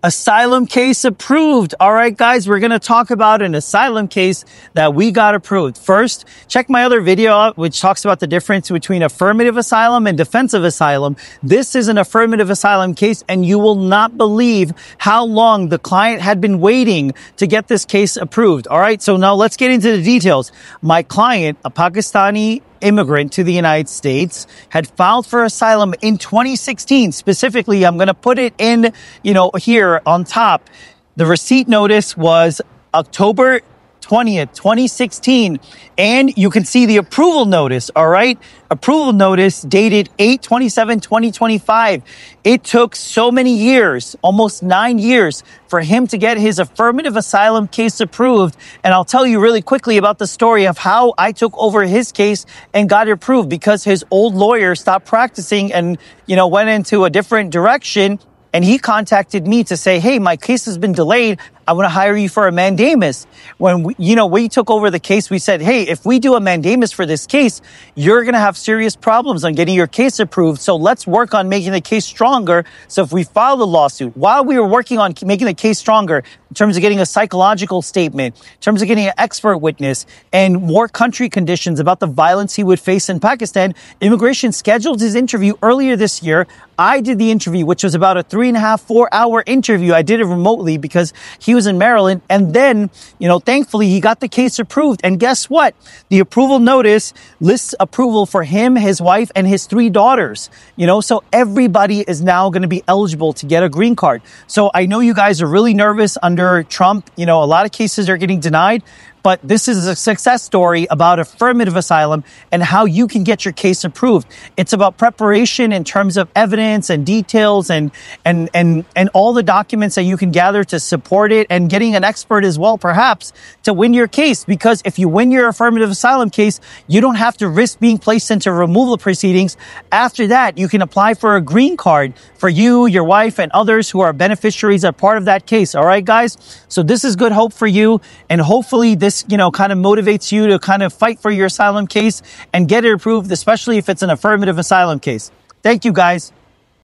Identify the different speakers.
Speaker 1: Asylum case approved. All right, guys, we're going to talk about an asylum case that we got approved. First, check my other video out, which talks about the difference between affirmative asylum and defensive asylum. This is an affirmative asylum case, and you will not believe how long the client had been waiting to get this case approved. All right, so now let's get into the details. My client, a Pakistani immigrant to the United States, had filed for asylum in 2016. Specifically, I'm going to put it in, here on top. The receipt notice was October 20th, 2016. And you can see the approval notice, all right? Approval notice dated 8/27/2025. It took so many years, almost 9 years, for him to get his affirmative asylum case approved. And I'll tell you really quickly about the story of how I took over his case and got it approved, because his old lawyer stopped practicing and, went into a different direction. And he contacted me to say, hey, my case has been delayed. I want to hire you for a mandamus. When we took over the case, we said, hey, if we do a mandamus for this case, you're going to have serious problems on getting your case approved. So let's work on making the case stronger. So if we file the lawsuit, while we were working on making the case stronger, in terms of getting a psychological statement, in terms of getting an expert witness, and more country conditions about the violence he would face in Pakistan, immigration scheduled his interview earlier this year. I did the interview, which was about a 3.5-4 hour interview. I did it remotely because he was in Maryland. And then, thankfully, he got the case approved. And guess what? The approval notice lists approval for him, his wife, and his 3 daughters. So everybody is now going to be eligible to get a green card. So I know you guys are really nervous under Trump. A lot of cases are getting denied. But this is a success story about affirmative asylum and how you can get your case approved. It's about preparation in terms of evidence and details and all the documents that you can gather to support it, and getting an expert as well, perhaps, to win your case. Because if you win your affirmative asylum case, you don't have to risk being placed into removal proceedings. After that, you can apply for a green card for you, your wife, and others who are beneficiaries are part of that case. All right, guys? So this is good hope for you. And hopefully this kind of motivates you to kind of fight for your asylum case and get it approved, especially if it's an affirmative asylum case. Thank you, guys.